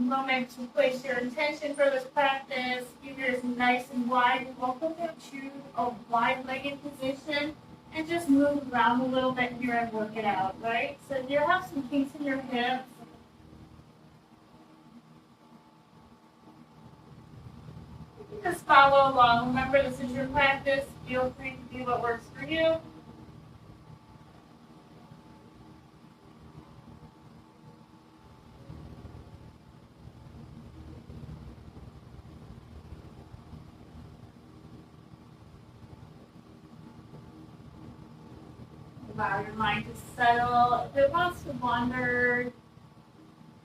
moment to place your intention for this practice. Keep yours nice and wide. Welcome to a wide-legged position and just move around a little bit here and work it out, right? So you have some kinks in your hips. You can just follow along. Remember, this is your practice. Feel free to do what works for you. Allow your mind to settle. If it wants to wander,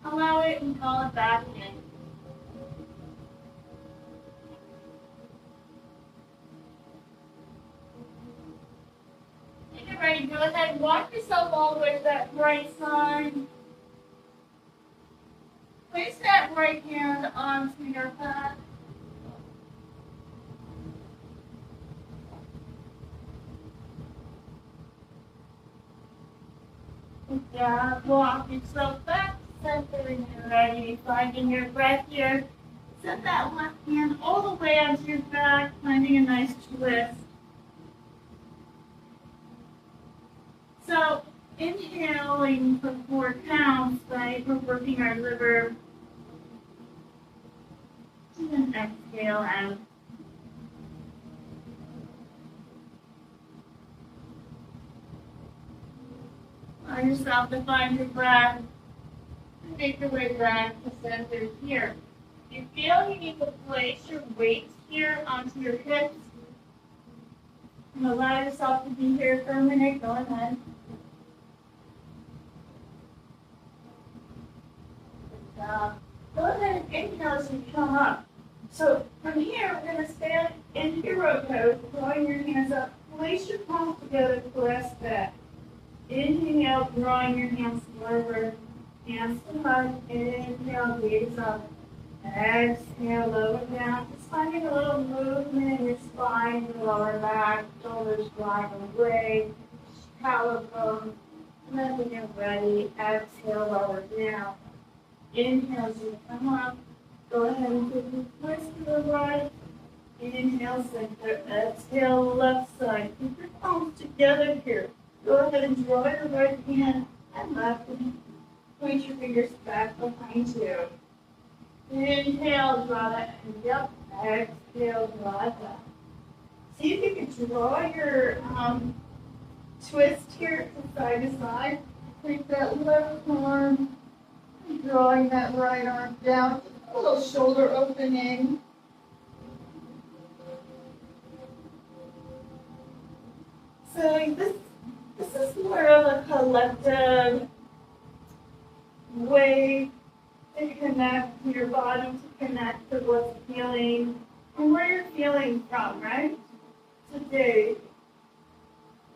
allow it and call it back in. When you're ready, go ahead and walk yourself all the way to that right side. Place that right hand onto your back. Yeah, walk yourself back to center when you're ready. Finding your breath here. Set that left hand all the way onto your back, finding a nice twist. So, inhaling for 4 counts, right? We're working our liver. And then exhale out. Allow yourself to find your breath and make your way back to center here. If you feel you need to place your weight here onto your hips and allow yourself to be here for a minute, go ahead. Good job. Go ahead and inhale as you come up. So from here, we're going to stand in hero pose, drawing your hands up. Place your palms together, press back. Inhale, drawing your hands forward, hands to heart. Inhale, gaze up. Exhale, lower down. Just finding a little movement in your spine, your lower back, shoulders flying away, collarbone. And then when you're ready, exhale, lower down. Inhale as you come up. Go ahead and take a twist to the right. Inhale, center. Exhale, left side. Keep your palms together here. Go ahead and draw your right hand and left and point your fingers back behind you. Inhale, draw that hand up. Exhale, draw it down. See if you can draw your twist here from side to side. Take that left arm, drawing that right arm down. A little shoulder opening. So this is more of a collective way to connect to your body, to connect to what's feeling and where you're feeling from, right? Today,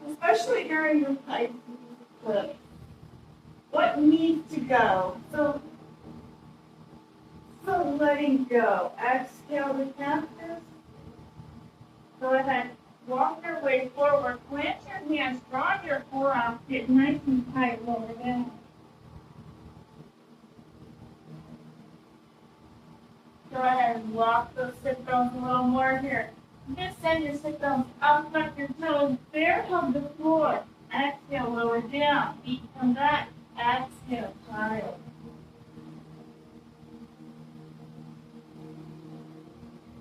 especially during your Pisces eclipse, what needs to go? So letting go. Exhale the canvas. Go ahead. Walk your way forward. Plant your hands. Draw your forearms. Get nice and tight. Lower down. Go ahead and walk those sit bones a little more here. Just send your sit bones up, tuck your toes. Bare hug the floor. Exhale, lower down. Feet come back. Exhale, child.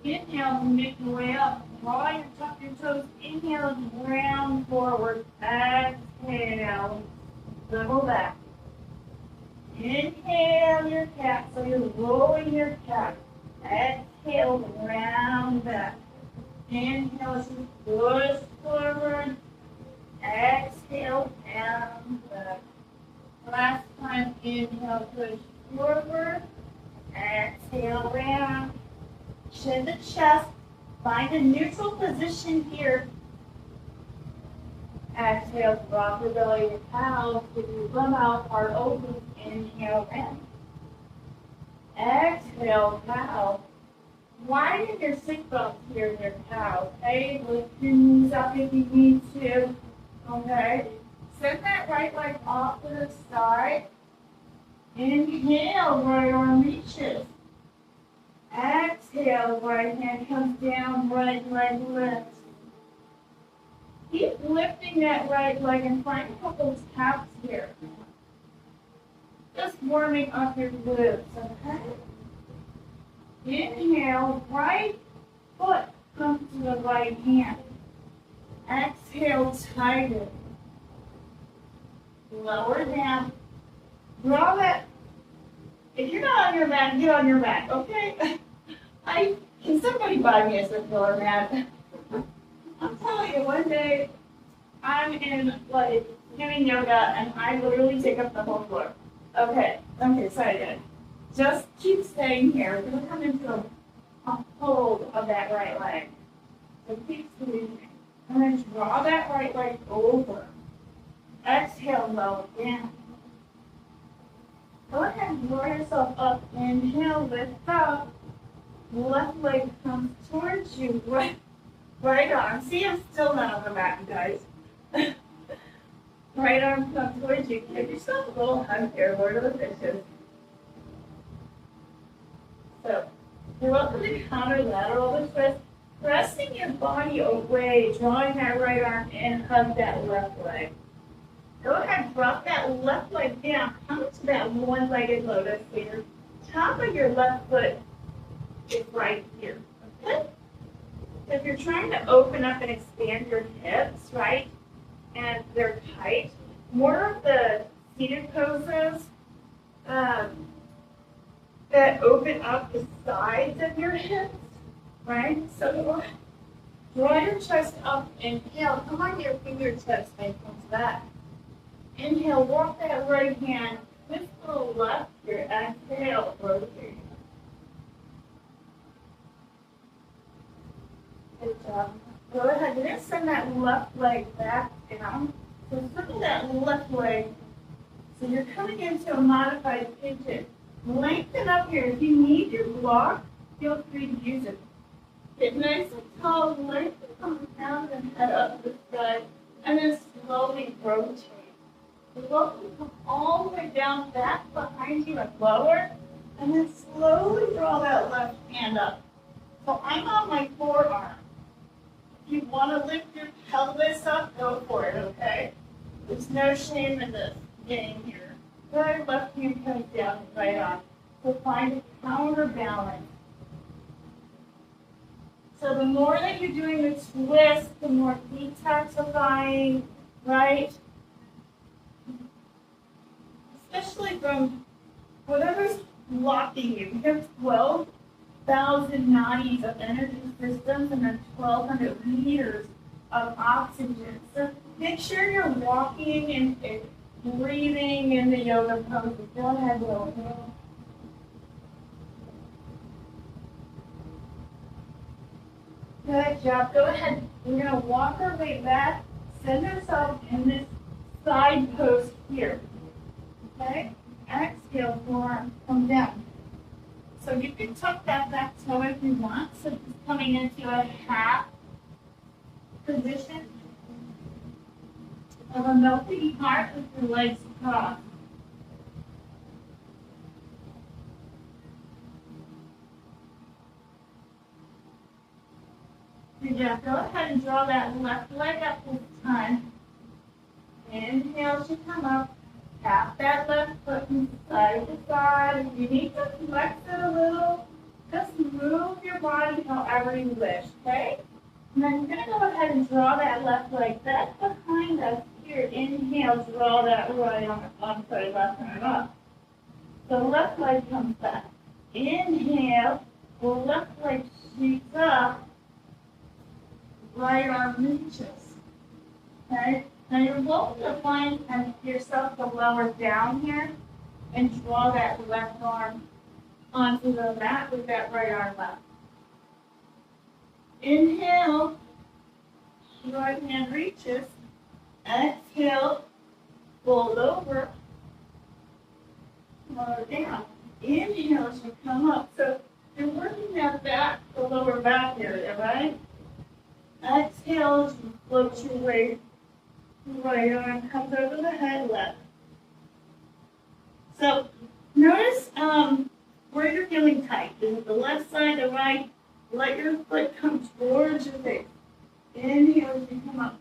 Inhale and make your way up. Draw your tuck your toes. Inhale and round forward. Exhale. Level back. Inhale your cat. So you're rolling your cat. Exhale, round back. Inhale as you push forward. Exhale, down back. Last time, inhale, push forward. Exhale, round. Chin the chest. Find a neutral position here. Exhale, drop your belly to cows. Give your bum out, heart open. Inhale, round. Exhale, cow. Widen your sit bones here in your cow. Okay, lift your knees up if you need to. Okay, send that right leg off to the side. Inhale, right arm reaches. Exhale, right hand comes down, right leg lifts. Keep lifting that right leg and find a couple taps here. Just warming up your glutes, okay? Inhale, right foot comes to the right hand. Exhale, tighten. Lower down. Draw that. If you're not on your mat, get on your mat, okay? Can somebody buy me a circular mat? I'm telling you, one day I'm in like doing yoga and I literally take up the whole floor. Okay, sorry again. Just keep staying here. We're gonna come into a hold of that right leg. So keep squeezing. And then draw that right leg over. Exhale, lower down. Go ahead and draw yourself up. Inhale, lift up. Left leg comes towards you. Right arm. See, I'm still not on the mat, you guys. Right arm comes towards you. Give yourself a little hug here. Lord of the Fishes. So, you're welcome to counter lateral the twist. Pressing your body away, drawing that right arm in, hug that left leg. Go ahead, drop that left leg down. Come to that one-legged lotus here. Top of your left foot is right here, okay? So if you're trying to open up and expand your hips, right, and they're tight, more of the seated poses that open up the sides of your hips, right? So draw your chest up, inhale, come on your fingertips, and come back. Inhale, walk that right hand, twist to the left here, exhale, rotate. Good job. Go ahead, you're going to send that left leg back down. So circle that left leg. So you're coming into a modified pigeon. Lengthen up here. If you need your block, feel free to use it. Get nice and tall, lengthen from down and head up to the side, and then slowly rotate. You're welcome to come all the way down, back behind you and lower, and then slowly draw that left hand up. So I'm on my forearm. If you want to lift your pelvis up, go for it, okay? There's no shame in this game here. Good, left hand comes down, right arm. So find a counterbalance. So the more that you're doing the twist, the more detoxifying, right? Especially from whatever's blocking you. We have 12,000 nadis of energy systems and then 1,200 liters of oxygen. So make sure you're walking and breathing in the yoga pose. Go ahead, Will. Good job. Go ahead. We're going to walk our way back, send ourselves in this side pose here. Okay? Exhale, forearm, come down. So you can tuck that back toe if you want. So just coming into a half position of a melting heart with your legs crossed. Good job. Go ahead and draw that left leg up this time. Inhale as you come up. Tap that left foot from side to side. If you need to flex it a little, just move your body however you wish, okay? And then you're going to go ahead and draw that left leg back behind us here. Inhale, draw that right arm, left arm up. So left leg comes back. Inhale, the left leg shoots up. Right arm reaches. Okay? Now you're welcome to find yourself the lower down here and draw that left arm onto the mat with that right arm up. Inhale, right hand reaches. Exhale, fold over, lower down. Inhale as you come up. So you're working that back, the lower back area, right? Exhale as you float your way. Right arm comes over the head, left. So Notice where you're feeling tight. Is it the left side, the right? Let your foot come towards your face. Inhale as you come up.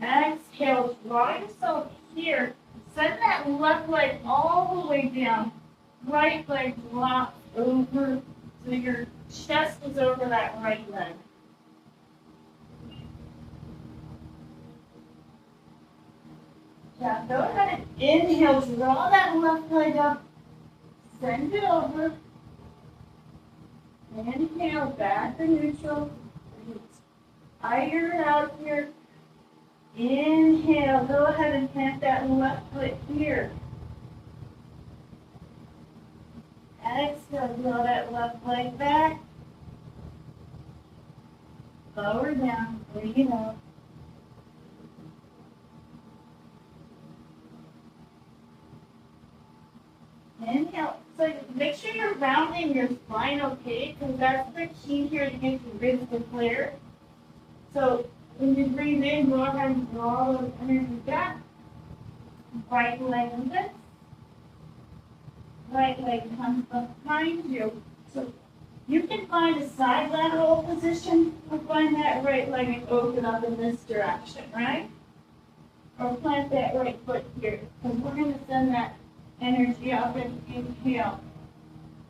Exhale, draw yourself here. Send that left leg all the way down. Right leg drops over so your chest is over that right leg. Now go ahead and inhale, draw that left leg up. Send it over. Inhale, back to neutral. Iron out here. Inhale, go ahead and plant that left foot here. Exhale, draw that left leg back. Lower down, bring it up. Inhale. So make sure you're rounding your spine, okay? Because that's the key here to get your ribs to clear. So when you breathe in, go ahead and draw those energy back. Right leg lifts. Right leg comes behind you. So you can find a side lateral position or find that right leg and open up in this direction, right? Or plant that right foot here. Because we're going to send that energy up and inhale.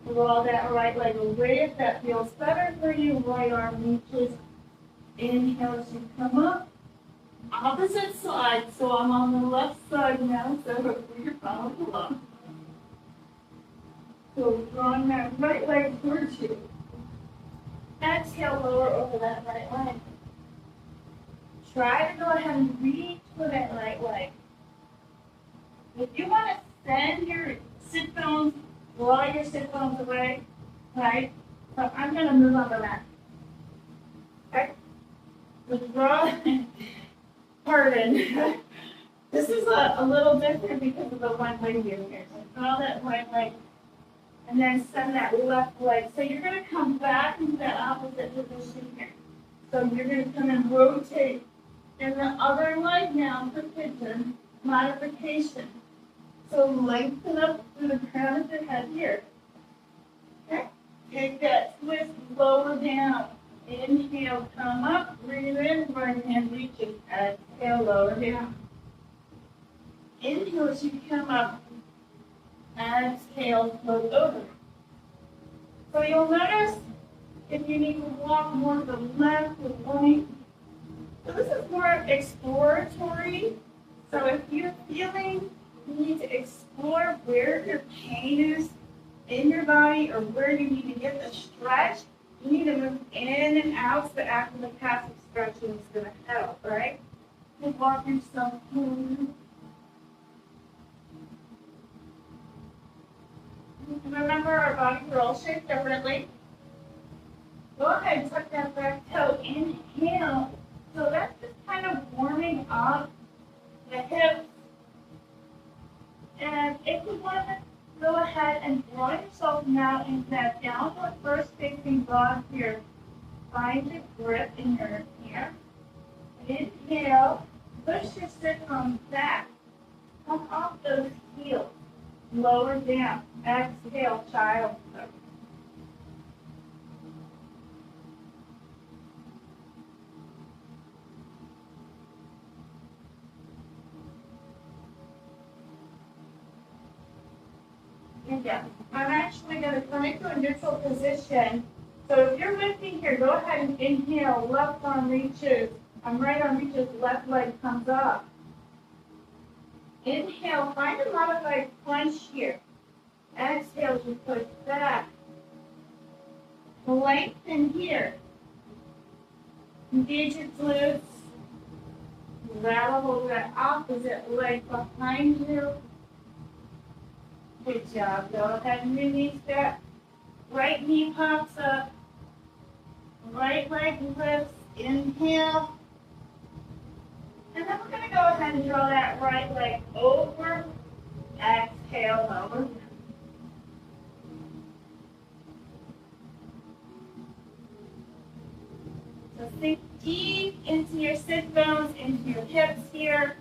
Draw that right leg away if that feels better for you. Right arm reaches. Inhale as you come up. Opposite side. So I'm on the left side now, so hopefully you're following along. So drawing that right leg towards you. Exhale, lower over that right leg. Try to go ahead and reach for that right leg. If you want to send your sit bones, draw your sit bones away, right? So I'm going to move on the mat. Okay? Withdraw. Pardon. This is a little different because of the one leg view here. So draw that right leg and then send that left leg. So you're going to come back into that opposite position here. So you're going to come and rotate. And the other leg now for pigeon modification. So lengthen up through the crown of the head here. Okay? Take that twist, lower down. Inhale, come up, breathe in, right hand reaches. Exhale, lower down. Inhale as you come up. Exhale, float over. So you'll notice if you need to walk more to the left or right. So this is more exploratory. So if you're feeling you need to explore where your pain is in your body or where you need to get the stretch, you need to move in and out so after the passive stretching is going to help, right? You walk yourself through. Remember our bodies are all shaped differently. Go ahead and tuck that back toe. Inhale. So that's just kind of warming up the hips. And if you want to go ahead and draw yourself now into that downward first facing dog here. Find your grip in your hand. Inhale. Push your sit bones back. Come off those heels. Lower down. Exhale, child pose. Yeah. I'm actually going to come into a neutral position. So if you're with me here, go ahead and inhale. Left arm reaches. Right arm reaches. Left leg comes up. Inhale. Find a modified crunch here. Exhale as you push back. Lengthen here. Engage your glutes. Rattle over that opposite leg behind you. Good job. Go ahead and release that. Right knee pops up. Right leg lifts. Inhale. And then we're going to go ahead and draw that right leg over. Exhale, lower. So sink deep into your sit bones, into your hips here.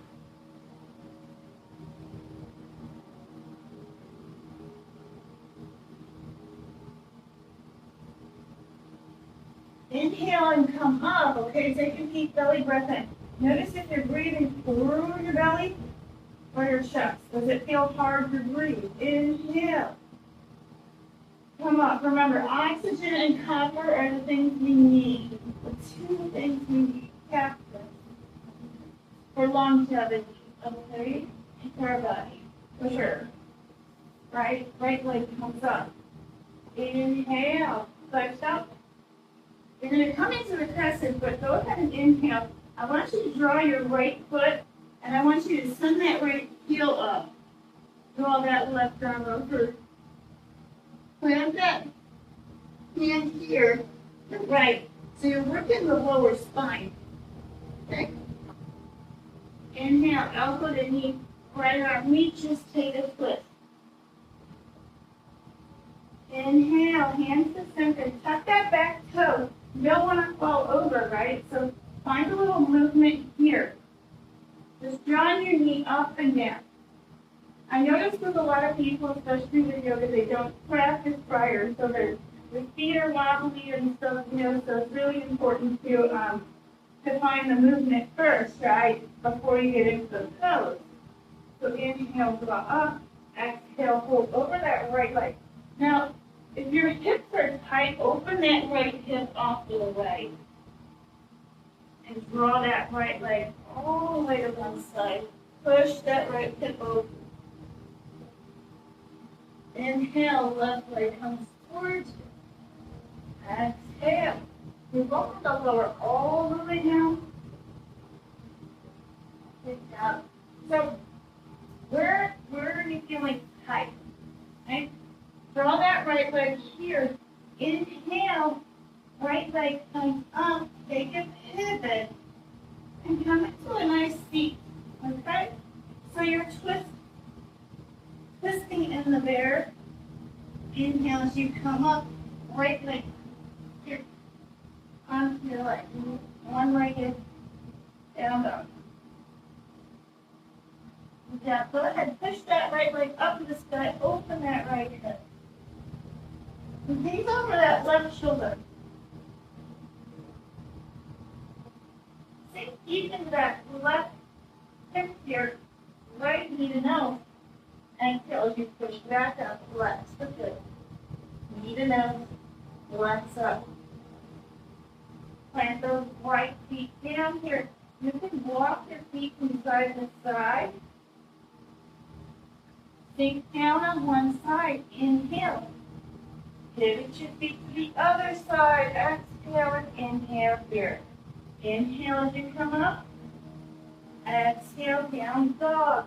Inhale and come up, okay? Take a deep belly breath in. Notice if you're breathing through your belly or your chest. Does it feel hard to breathe? Inhale. Come up. Remember, oxygen and copper are the things we need. The two things we need for longevity, okay? For our body, for sure. Right? Right leg comes up. Inhale. Lift up. You're going to come into the crescent, but go ahead and inhale. I want you to draw your right foot, and I want you to send that right heel up. Draw that left arm over. Plant that hand here, right. So you're working the lower spine. Okay? Inhale, elbow to knee, right arm reaches, take a twist. Inhale, hands to center, tuck that back toe. You don't want to fall over, right? So find a little movement here. Just drawing your knee up and down. I notice with a lot of people, especially with yoga, they don't practice prior, so their feet are wobbly and stuff, so it's really important to find the movement first, right, before you get into the pose. So inhale, draw up, exhale, hold over that right leg. Now, if your hips are tight, open that right hip off to the way. And draw that right leg all the way to one side. Push that right hip over. Inhale, left leg comes towards you. Exhale. You're going to lower all the way down. Good job. So, where are you feeling tight? Okay? Draw that right leg here. Inhale, right leg comes up. Take a pivot and come into a nice seat. Okay? So you're twisting in the bear. Inhale as you come up. Right leg here. Onto your leg. One leg is down dog. Yeah, go ahead. Push that right leg up to the sky. Open that right hip. Gaze over that left shoulder. Sink deep into that left hip here. Right knee to nose. Exhale as you push back up. Flex the foot. Knee to nose. Flex up. Plant those right feet down here. You can walk your feet from side to side. Sink down on one side. Inhale. Pivot your feet to the other side. Exhale and inhale here. Inhale as you come up. Exhale, down dog.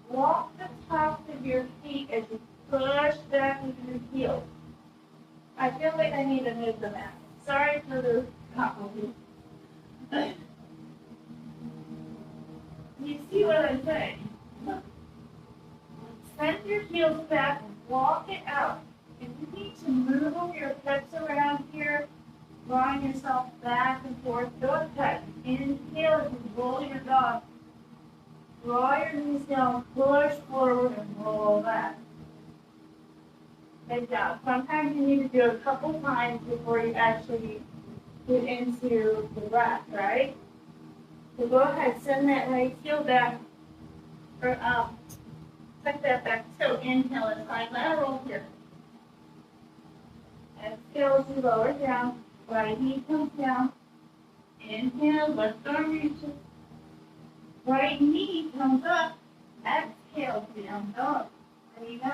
Walk the tops of your feet as you push back with your heels. I feel like I need to move the mat. Sorry for the compliment. You see what I'm saying? Send your heels back and walk it out. If you need to move your hips around here, drawing yourself back and forth, go ahead. Inhale as you roll your dog. Draw your knees down, push forward, and roll back. Good job. Sometimes you need to do it a couple times before you actually get into the breath, right? So go ahead, send that right heel back, or tuck that back toe. Inhale and find lateral here. Exhale as you lower down. Right knee comes down. Inhale, left arm reaches. Right knee comes up. Exhale, down dog. There you go.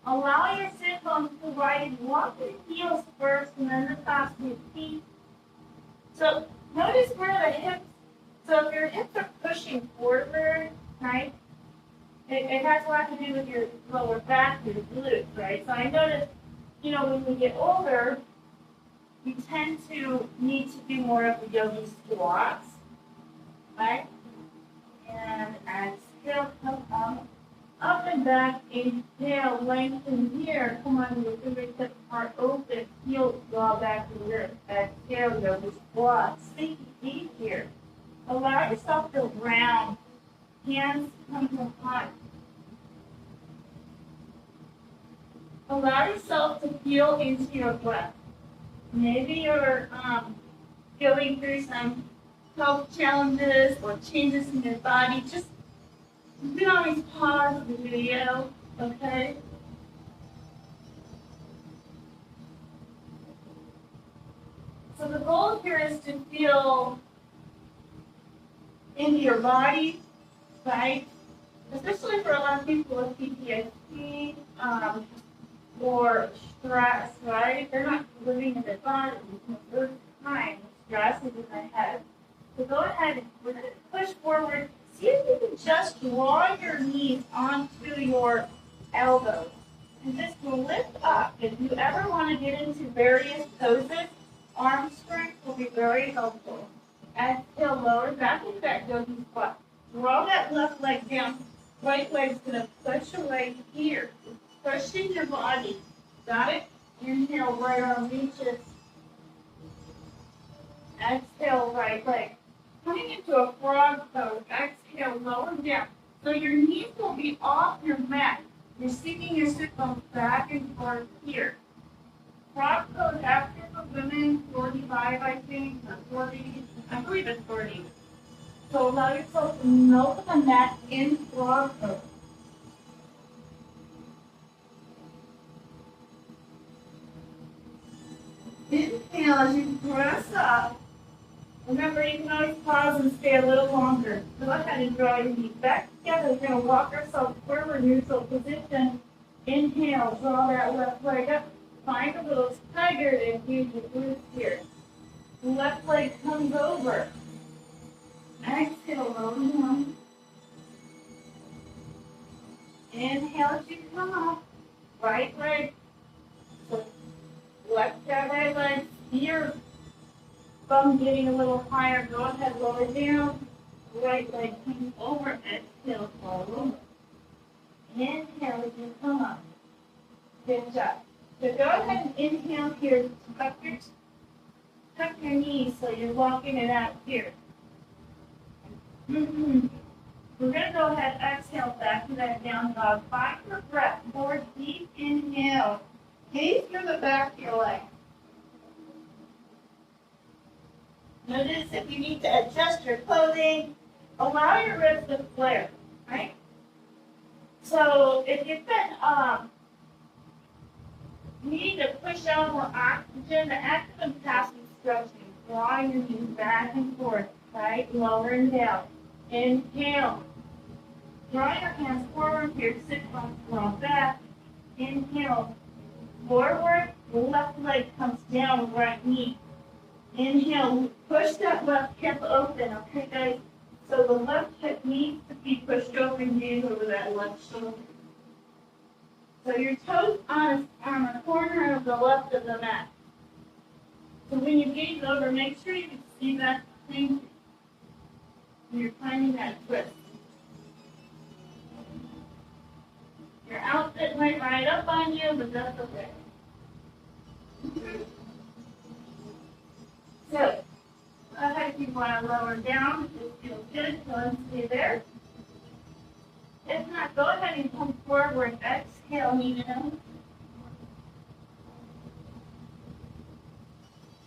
Allow your sit bones to widen. Walk your heels first and then the tops of your feet. So notice where the hips, so if your hips are pushing forward, right, it has a lot to do with your lower back, your glutes, right? So I notice, when we get older, we tend to need to do more of the yogi squats, right? And exhale, come up and back, inhale, lengthen here. Come on, your fingertips are open, heels draw back to the earth. Exhale, yogi squat. Sink deep here. Allow yourself to round. Hands come to high. allow yourself to feel into your breath. Maybe you're going through some health challenges or changes in your body. Just you can always pause the video, okay? So the goal here is to feel into your body, right? Especially for a lot of people with PTSD or stress, right? They're not living in their body. Those times, stress is in their head. So go ahead and push forward. See if you can just draw your knees onto your elbows and just lift up. If you ever want to get into various poses, arm strength will be very helpful. Exhale, lower back into that yogi squat. Draw that left leg down. Right leg's going to push away here. Push in your body. Got it? Inhale, right arm reaches. Exhale, right leg. Coming into a frog pose. Exhale, lower down. So your knees will be off your mat. You're sinking your sit bones back and forth here. Frog pose after the women, 45, I think, or 40. I believe it's 40. So allow yourself to melt the mat in frog pose. Inhale as you press up. Remember, you can always pause and stay a little longer. Go ahead and draw your knees back together. We're going to walk ourselves forward, neutral position. Inhale, draw that left leg up. Find a little tiger and use your glutes here. Left leg comes over. Exhale, lower down. Inhale as you come up. Right leg. So left that right leg. See your bum getting a little higher. Go ahead, lower down. Right leg comes over. Exhale, fall over. Inhale as you come up. Good job. So go ahead and inhale here. Tuck your knees so you're walking it out here. We're going to go ahead and exhale back to that down dog. Find your breath. More deep inhale. Gaze through the back of your leg. Notice if you need to adjust your clothing, allow your ribs to flare, right? So if you've been needing to push out more oxygen, the active and passive stretching, drawing your knees back and forth, right? Lower and down. Inhale. Draw your hands forward here, sit bones draw back. Inhale. Forward, left leg comes down, right knee. Inhale, push that left hip open, okay guys? So the left hip needs to be pushed over and gaze over that left shoulder. So your toes on the corner of the left of the mat. So when you gaze over, make sure you can see that thing. You're finding that twist. Your outfit might ride up on you, but that's okay. So, go ahead if you want to lower down. It feels good. So let's stay there. If not, go ahead and come forward. Exhale, knee down.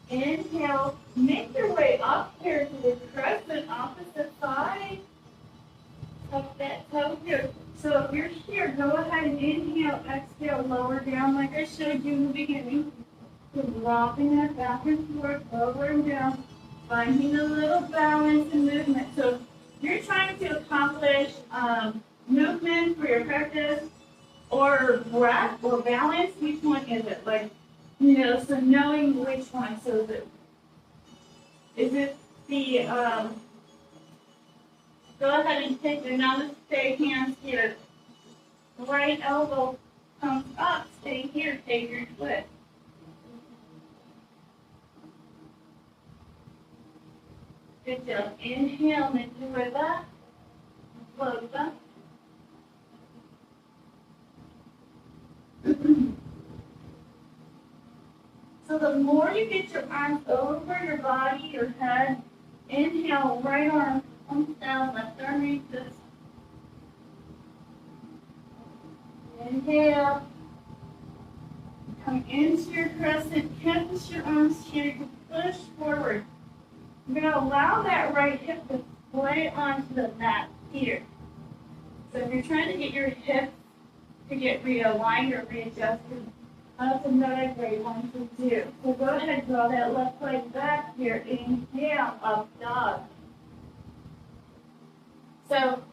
Inhale. Make your way up here to the crescent opposite side. Tuck that toe here. So if you're here, go ahead and inhale, exhale, lower down like I showed you in the beginning. So dropping that back and forth, over and down, finding a little balance and movement. So you're trying to accomplish movement for your practice or breath or balance. Which one is it? Like, so knowing which one. So is it the, go ahead and take your Namaste hands here. Right elbow comes up, stay here, take your twist. Good job. Inhale, make your way back. Float back. So the more you get your arms over your body, your head, inhale, right arm comes down, left arm reaches. Inhale. Come into your crescent, kiss your arms here, you push forward. You're going to allow that right hip to lay onto the mat here. So if you're trying to get your hips to get realigned or readjusted, that's another great one to do. So go ahead and draw that left leg back here. Inhale, up dog. So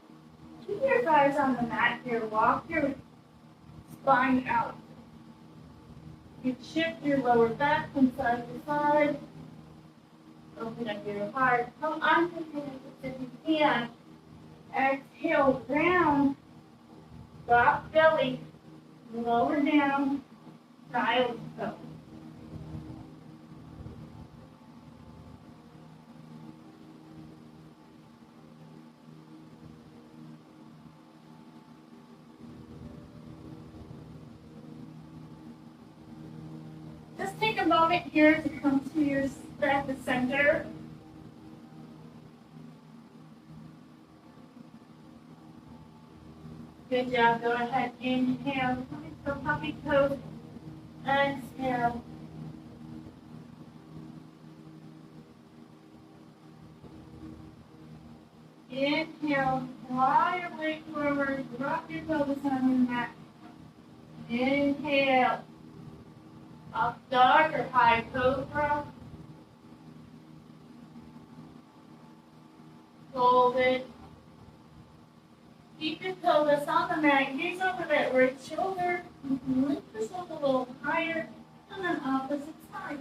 keep your thighs on the mat here. Walk your spine out. You shift your lower back from side to side. Open up your heart. Come onto your hands if you can. Exhale, round. Drop belly. Lower down. Child's pose. Just take a moment here to come to your back to center. Good job. Go ahead. Inhale. Come into puppy pose. Exhale. Inhale. Draw your weight forward. Drop your pelvis on your mat. Inhale. Up dog or high cobra. Hold it. Keep your pelvis on the mat. Gaze over that right shoulder. You can lift yourself a little higher. And then opposite side.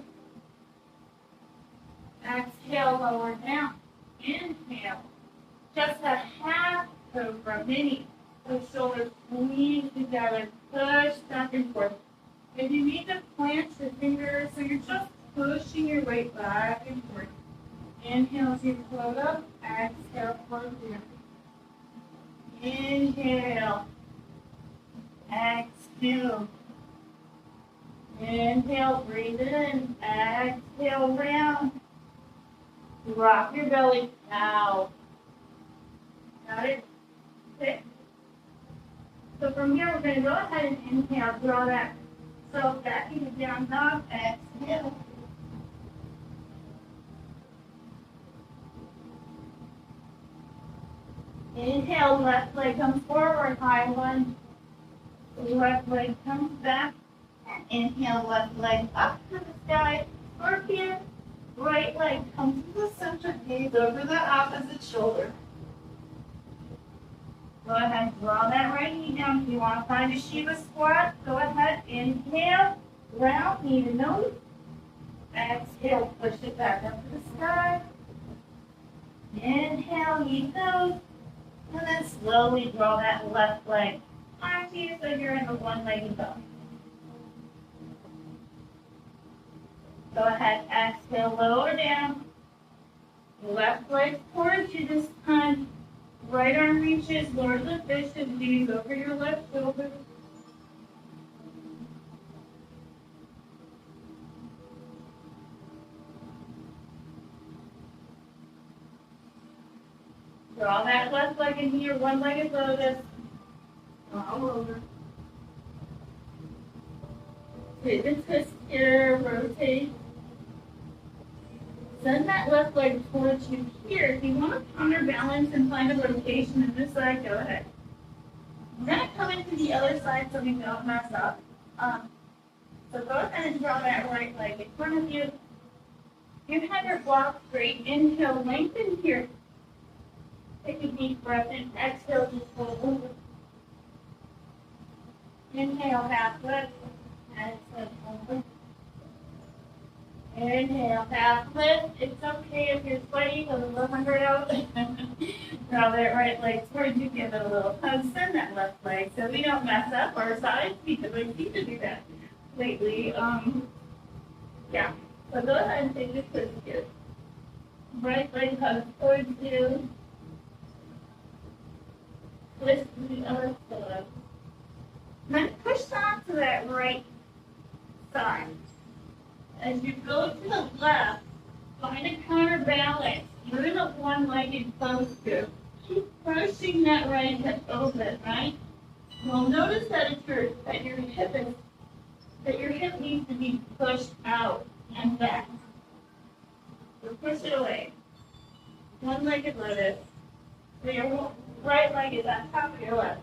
Exhale, lower down. Inhale. Just a half cobra, mini. The shoulders squeeze together. Push back and forth. If you need to plant your fingers, so you're just pushing your weight back and forth. Inhale as you float up. Exhale, float down. Inhale. Exhale. Inhale, breathe in. Exhale, round. Drop your belly out. Got it? Okay. So from here, we're going to go ahead and inhale. Draw that self back into down dog. Exhale. Inhale, left leg comes forward, high lunge. Left leg comes back. Inhale, left leg up to the sky. Scorpion. Right leg comes to the center, gaze over the opposite shoulder. Go ahead and draw that right knee down. If you want to find a Shiva squat, go ahead. Inhale, round, knee to nose. Exhale, push it back up to the sky. Inhale, knee to nose. And then slowly draw that left leg onto you so you're in the one-legged dog. Go ahead, exhale, lower down. Left leg towards you this time. Right arm reaches, Lord the Bishop, knees over your left shoulder. Draw that left leg into your one-legged lotus. All over. Pivot twist here, rotate. Send that left leg towards you here. If you want to counterbalance and find a rotation in this side, go ahead. We're going to come into the other side so we don't mess up. So go ahead and draw that right leg in front of you. You have your block straight. Inhale, lengthen here. Take a deep breath in. Exhale, just roll over. Inhale, half lift. Exhale, over. Inhale, half lift. It's okay if you're sweaty, a little hunger out. Draw that right leg towards you, give it a little hug, send that left leg so we don't mess up our sides because we need to do that lately. Yeah. So go ahead and take this twist here. Right leg hugs towards you. Twist to the other side. Then push on to that right side. As you go to the left, find a counterbalance. You're in a one-legged pose here. Keep pushing that right hip open, right? Well, notice that your hip is that your hip needs to be pushed out and back. So push it away. One-legged lotus. So your right leg is on top of your left.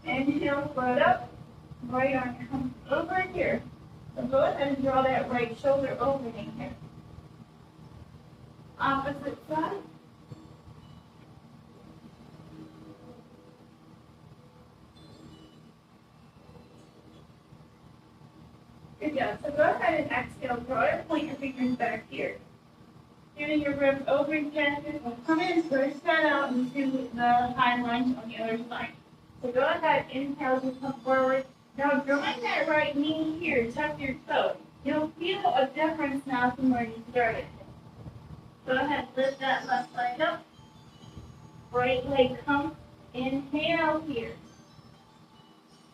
Inhale, float up. Right arm comes over here. So go ahead and draw that right shoulder over in here. Opposite side. Good job. So go ahead and exhale. Draw your point your fingers back here. Giving your ribs open, extended. We'll come in, push that out into the high lunge on the other side. So go ahead, inhale to come forward. Now drawing that right knee here, tuck your toe. You'll feel a difference now from where you started. Go ahead, lift that left leg up. Right leg comes. Inhale here.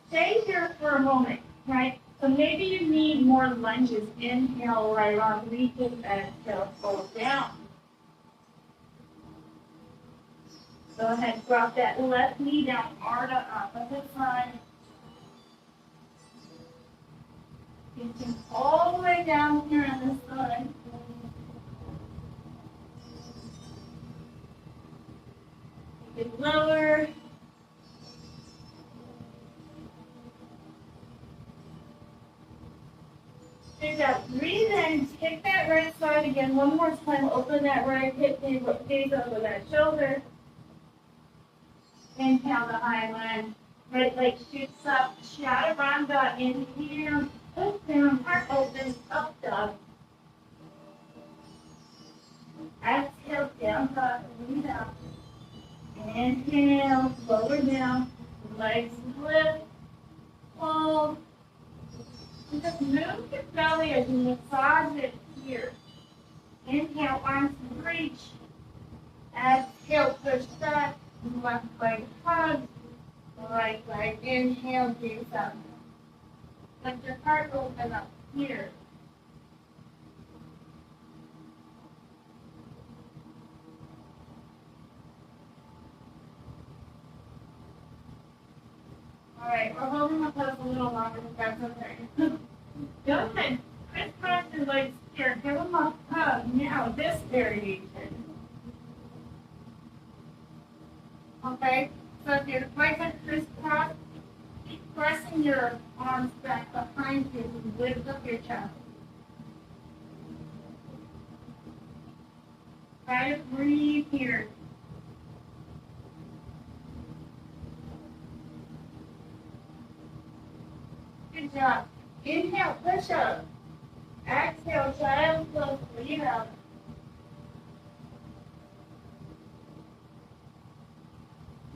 Stay here for a moment, right? So maybe you need more lunges. Inhale, right arm reaches, exhale, fold down. Go ahead, drop that left knee down, arm to opposite side. Reaching all the way down here on this side. Take it lower. Good job. Breathe in. Take that right side again. One more time. Open that right hip, gaze over that shoulder. Inhale the high line. Right leg shoots up. Chaturanga. Inhale. Push down. Heart open. Up dog. Exhale. Down dog. Breathe out. Inhale. Lower down. Legs lift. Hold. And just move your belly as you massage it here. Inhale, arms reach. Exhale, push back. Left leg hug. Right leg inhale, gaze up. Let your heart open up here. All right, we're holding the pose a little longer, but that's okay. Go ahead, crisscross your legs here. Give them a hug. Now, this variation. Okay, so if your legs are crisscrossed, keep pressing your arms back behind you and lift up your chest. Try to breathe here. Good job. Inhale, push up. Exhale, child pose, breathe out.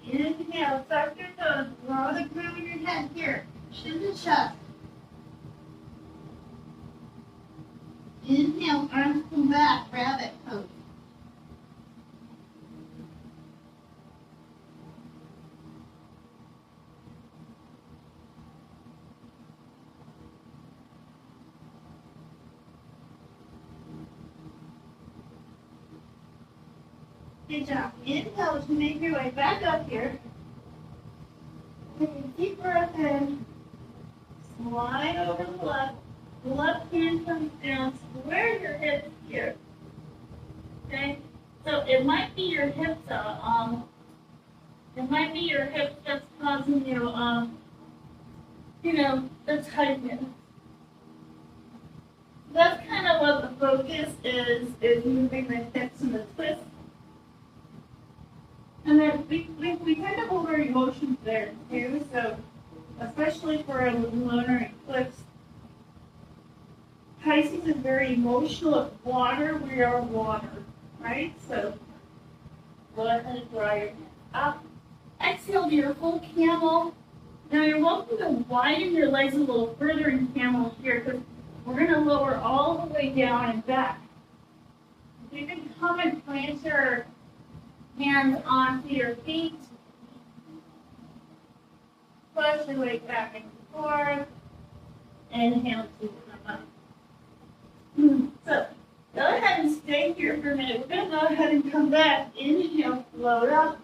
Inhale, tuck your toes, draw the groove in your head here. Chin to chest. Inhale, arms come back, rabbit pose. Good job. Inhale to make your way back up here. Take a deep breath in. Slide over the left. Left hand comes down. Square your hips here. Okay? So it might be your hips that's causing you the tightness. That's kind of what the focus is moving the hips and the twists. And then we kind of hold our emotions there too, so especially for a lunar eclipse. Pisces is very emotional. It's water, we are water, right? So go ahead and draw your hands up. Exhale to your full camel. Now you're welcome to widen your legs a little further in camel here because we're going to lower all the way down and back. You can come and plant your hands onto your feet. Push your weight back and forth. Inhale to come up. So go ahead and stay here for a minute. We're going to go ahead and come back. Inhale, float up.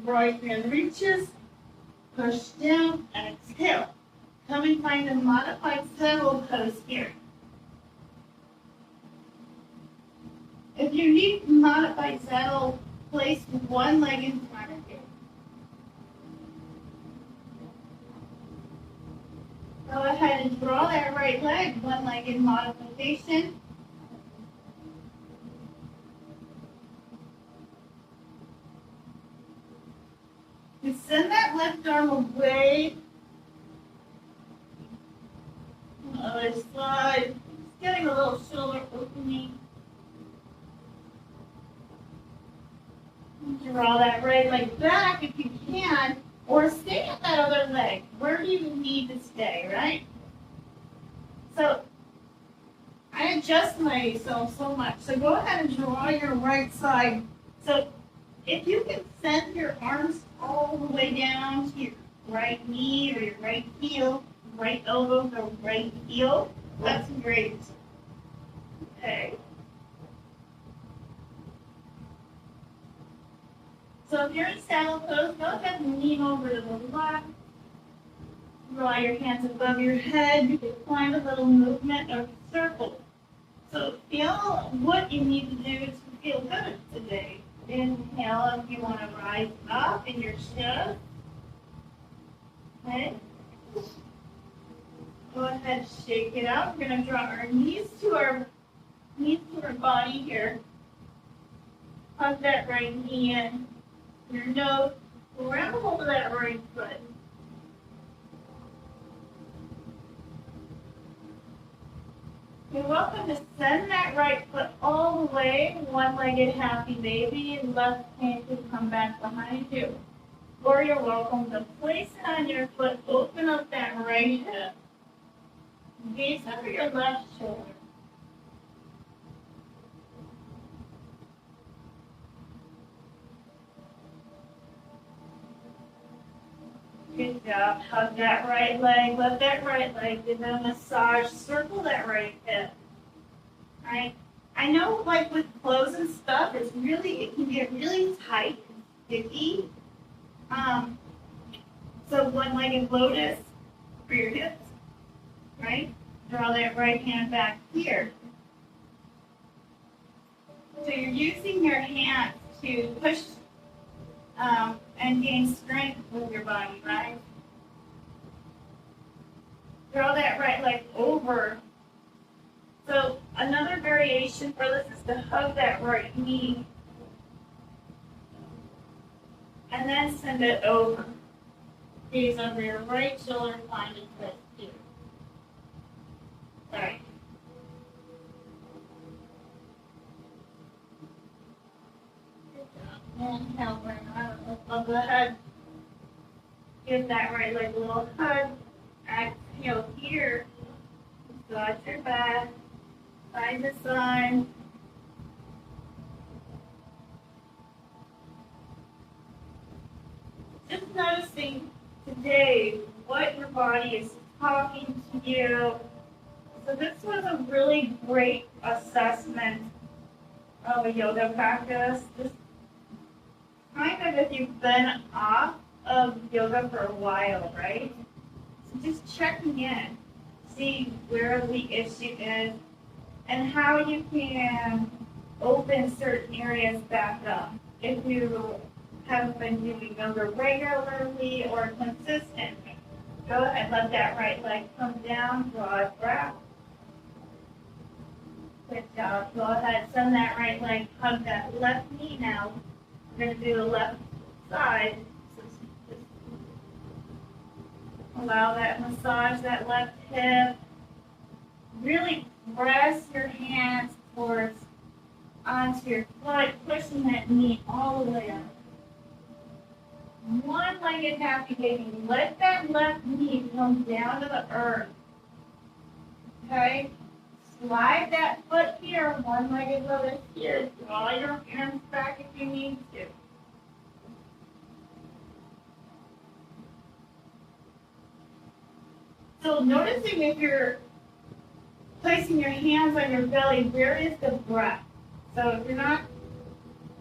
Right hand reaches. Push down. Exhale. Come and find a modified settle pose here. If you need modified settle, place one leg in front of you. Go ahead and draw that right leg, one leg in modification. And send that left arm away. Other side. Just getting a little shoulder opening. Draw that right leg back if you can, or stay at that other leg. Where do you need to stay, right? So I adjust myself so much. So go ahead and draw your right side. So if you can send your arms all the way down to your right knee or your right heel, right elbow or right heel, that's great. Okay. So if you're in saddle pose, go ahead and lean over to the left. Draw your hands above your head. You can find a little movement of circle. So feel what you need to do to feel good today. Inhale if you want to rise up in your shift. Okay. Go ahead, shake it out. We're going to draw our knees to our body here. Hug that right knee in. Your nose, grab a hold of that right foot. You're welcome to send that right foot all the way, one-legged happy baby, and left hand can come back behind you. Or you're welcome to place it on your foot, open up that right hip. Gaze over your left shoulder. Good job. Hug that right leg. Let that right leg give it a massage. Circle that right hip. Right? I know, like with clothes and stuff, it can get really tight and sticky. So one-legged lotus for your hips. Right? Draw that right hand back here. So you're using your hands to push and gain strength with your body, right? Draw that right leg over. So another variation for this is to hug that right knee and then send it over. Gaze over your right shoulder, find a twist here. All right. Inhale, bring up. Go ahead. Give that right leg a little hug. Exhale here. Massage your back. Side to side. Just noticing today what your body is talking to you. So this was a really great assessment of a yoga practice. Just kind of if you've been off of yoga for a while, right? So just checking in, see where the issue is and how you can open certain areas back up. If you haven't been doing yoga regularly or consistently, go ahead, let that right leg come down, draw a breath. Good job. Go ahead, send that right leg, hug that left knee now. We're going to do the left side. Allow that massage, that left hip. Really press your hands towards onto your foot, pushing that knee all the way up. One-legged happy baby. Let that left knee come down to the earth. Okay? Slide that foot here, one-legged lotus here. Draw your arms back if you need to. So noticing if you're placing your hands on your belly, where is the breath? So if you're not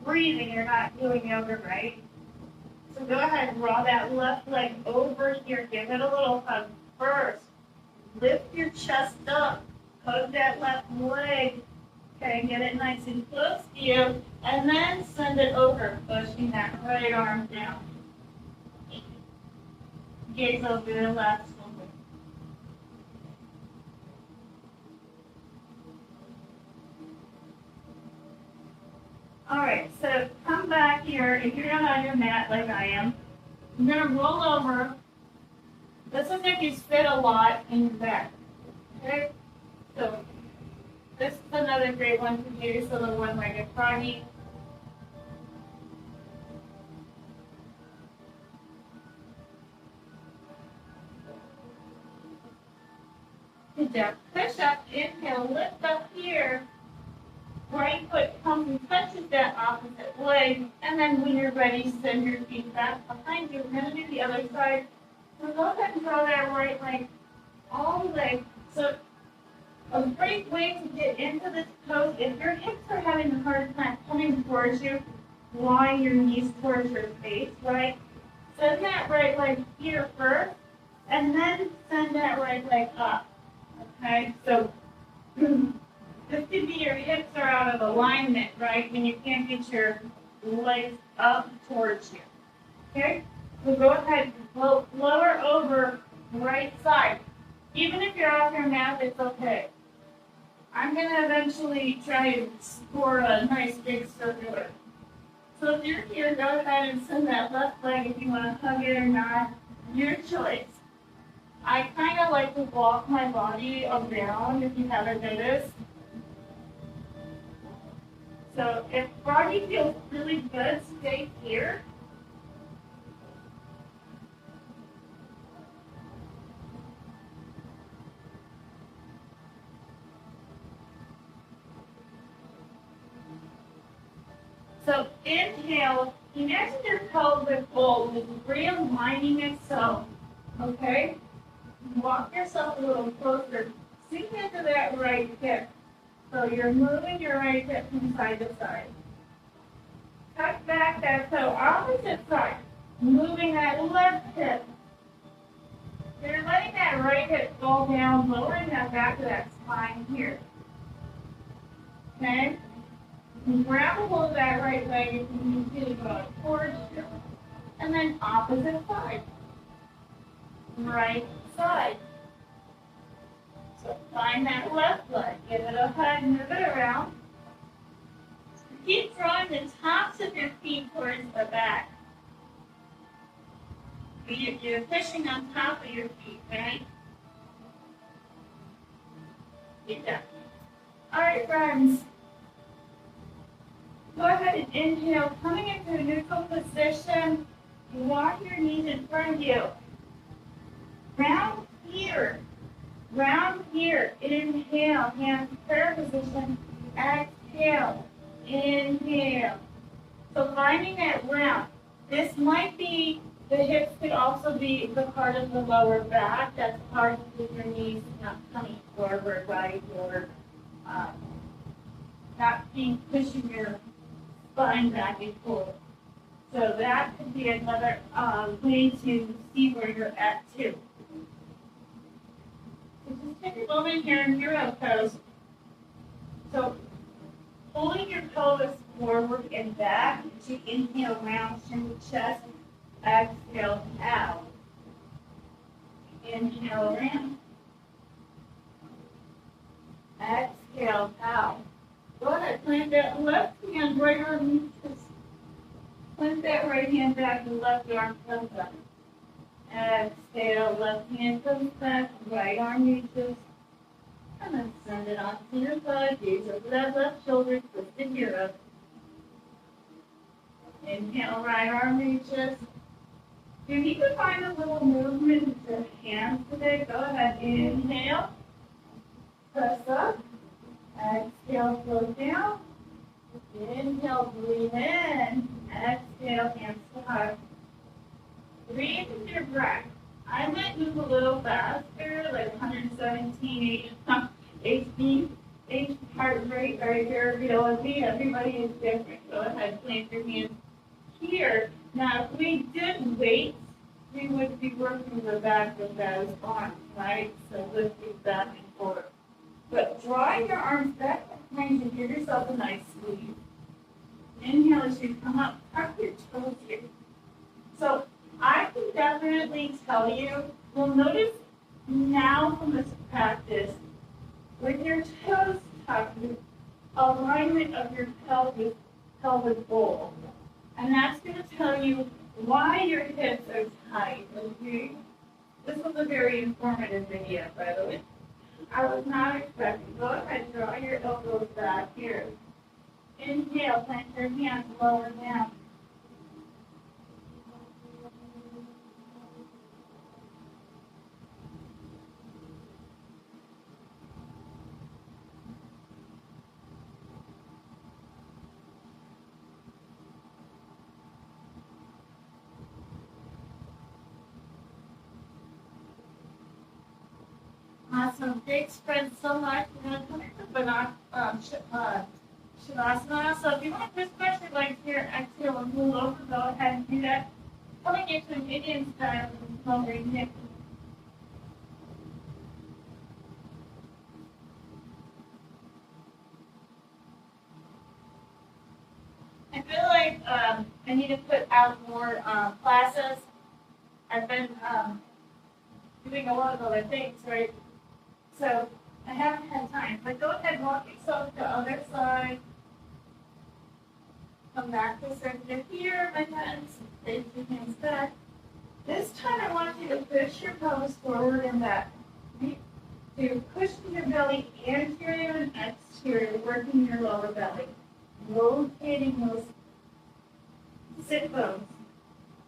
breathing, you're not doing yoga right. So go ahead and draw that left leg over here. Give it a little hug. first, lift your chest up, hug that left leg, okay, get it nice and close to you, and then send it over, pushing that right arm down. Gaze over your left shoulder. All right, so come back here. If you're not on your mat like I am, you're going to roll over. This is if you spit a lot in your back. Okay? So this is another great one to do, so the one-legged froggy. Good job. Push up, inhale, lift up here. Right foot comes and touches that opposite leg. And then when you're ready, send your feet back behind you. We're going to do the other side. So go ahead and draw that right leg all the way. So a great way to get into this pose, if your hips are having a hard time coming towards you, drawing your knees towards your face, right? Send that right leg here first, and then send that right leg up. Okay? So this could be your hips are out of alignment, right? When you can't get your legs up towards you. Okay? So go ahead and lower over right side. Even if you're off your mat, it's okay. I'm going to eventually try and score a nice big circular. So if you're here, go ahead and send that left leg if you want to hug it or not. Your choice. I kind of like to walk my body around, if you haven't noticed. So if froggy feels really good, stay here. So inhale, imagine your pelvic bowl is realigning itself, okay? Walk yourself a little closer. Sink into that right hip. So you're moving your right hip from side to side. Tuck back that toe, opposite side. Moving that left hip. You're letting that right hip fall down, lowering that back of that spine here. Okay? Grab a hold of that right leg if you need to go towards you. And then opposite side. Right side. So find that left leg. Give it a hug, move it around. Keep drawing the tops of your feet towards the back. You're pushing on top of your feet, right? Good job. All right, friends. Go ahead and inhale, coming into a neutral position. Walk your knees in front of you. Round here. Round here. Inhale, hands prayer position. Exhale. Inhale. So finding that round. This might be, the hips could also be the part of the lower back. That's hard with your knees not coming forward, right? Or not being pushing your spine back and forth. So that could be another way to see where you're at too. So just take a moment here in hero pose. So pulling your pelvis forward and back as you inhale, round chin to chest. Exhale out. Inhale around. Exhale out. Go ahead, plant that left hand right arm. Plant that right hand back and left arm comes up. Exhale, left hand comes back, right arm reaches. And then send it onto your side. Gaze over that left shoulder, twist it here up. Inhale, right arm reaches. If you need to find a little movement with your hands today, go ahead. Inhale. Press up. Exhale, flow down. Inhale, breathe in. Exhale, hands to heart. Breathe with your breath. I might move a little faster, like 117 HP heart rate or variability. Everybody is different. Go ahead, plant your hands here. Now, if we did weights, we would be working the back of those arms, right? So lifting back and forth. But draw your arms back behind you, give yourself a nice squeeze. Inhale as you come up, tuck your toes here. So I can definitely tell you, you'll notice now from this practice, with your toes tucked, alignment of your pelvic bowl. And that's going to tell you why your hips are tight, okay? This was a very informative video, by the way. I was not expecting. Go ahead, draw your elbows back here. Inhale, plant your hands lower down. Awesome. Big spread so much. We're going to come into Shavasana. So if you want to just press your legs here, exhale and move over, go ahead and do that. Coming into an Indian style with a lowering hip. I feel like I need to put out more classes. I've been doing a lot of other things, right? So I haven't had time. But go ahead, walk yourself to the other side. Come back to center here, my hands. Take your hands back. This time I want you to push your pelvis forward and back. Right? So you're pushing your belly anterior and exterior, working your lower belly. Rotating those sit bones.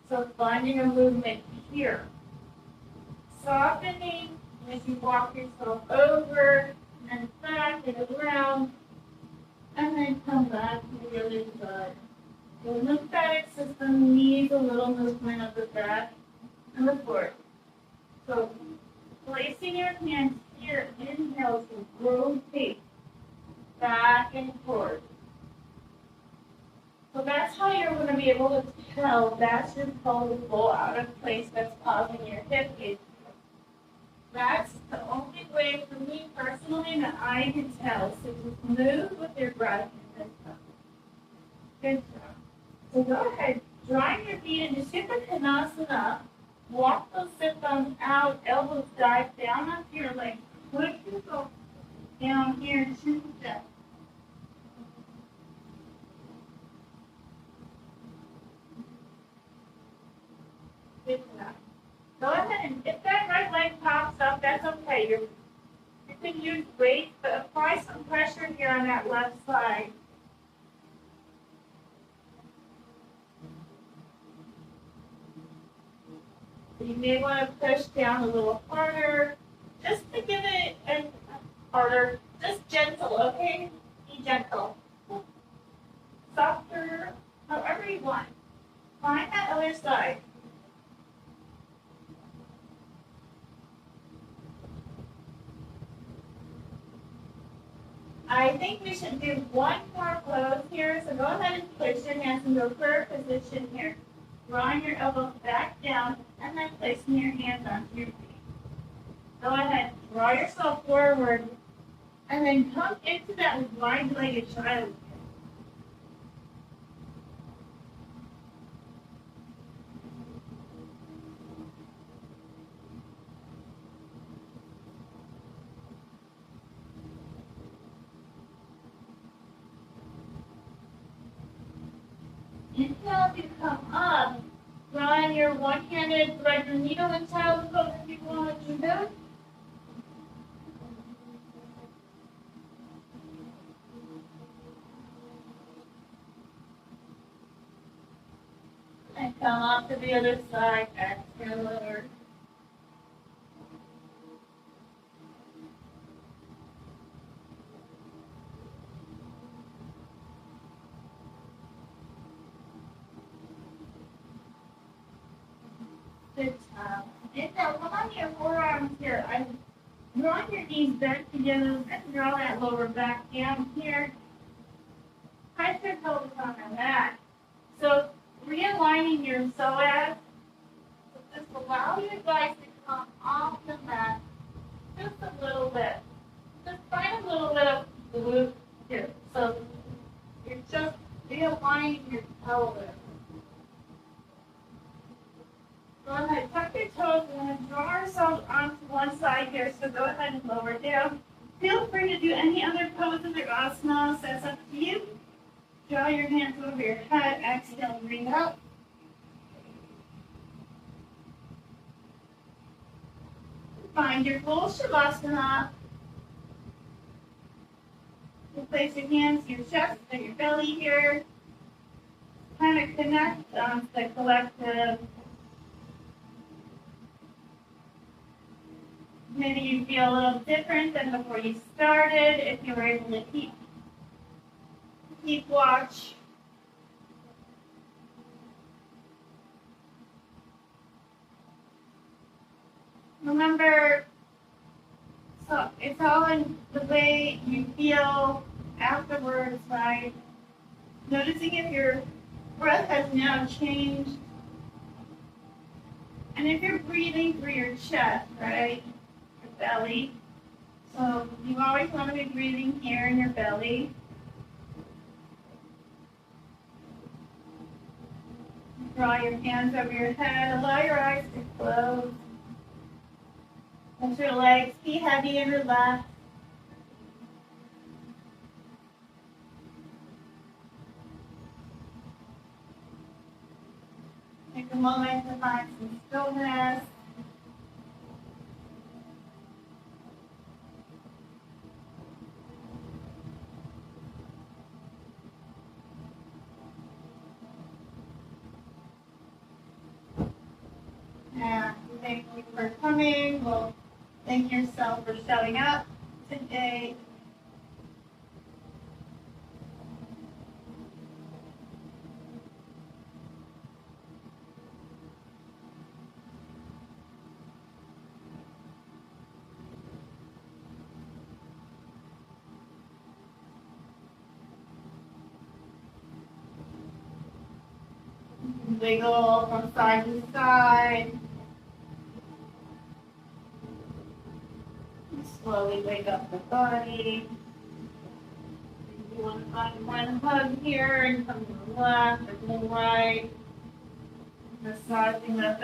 So finding a movement here. Softening as you walk yourself over, and then back and around, and then come back to the other side. The lymphatic system needs a little movement of the back and the forth. So placing your hands here, inhale to rotate back and forth. So that's how you're going to be able to tell that's your pelvic bowl out of place that's causing your hip issue. That's the only way for me personally that I can tell. So just move with your breath. Good job. So go ahead, drawing your feet into Konasana. Walk those sit bones out, elbows dive down onto your legs. Push yourself down here to the depth. Good job. Go ahead and if that right leg pops up, that's okay. You can use weight, but apply some pressure here on that left side. You may want to push down a little harder, just to give it harder, just gentle, okay? Be gentle. Softer, however you want. Find that other side. I think we should do one more close here. So go ahead and place your hands into third position here. Drawing your elbows back down and then placing your hands onto your feet. Go ahead, draw yourself forward and then come into that wide-legged child. Inhale to come up, drawing your one-handed thread your needle in child's pose if you want to do that. And come up to the other side, exhale lower. Good job. Inhale, come on your forearms here. I'm drawing your knees back together and draw that lower back down here. Press your pelvis on the mat. So realigning your psoas. just allow your guys to come off the mat just a little bit. Just find a little bit of glute here. So you're just realigning your pelvis. Go ahead, tuck your toes. We're going to draw ourselves onto one side here. So go ahead and lower down. Feel free to do any other poses or asanas. That's up to you. Draw your hands over your head. Exhale, breathe out. Find your full Shavasana. You place your hands to your chest and your belly here. Kind of connect onto the collective. Maybe you feel a little different than before you started. If you were able to keep watch. Remember, so it's all in the way you feel afterwards, right? Noticing if your breath has now changed. And if you're breathing through your chest, right? Your belly. So you always want to be breathing here in your belly. Draw your hands over your head. Allow your eyes to close. Let your legs be heavy and relaxed. Take a moment to find some stillness. And thank you for coming. Well, thank yourself for showing up today. Wiggle from side to side. Slowly wake up the body. You want to find one hug here and come to the left or to the right. Massaging the back.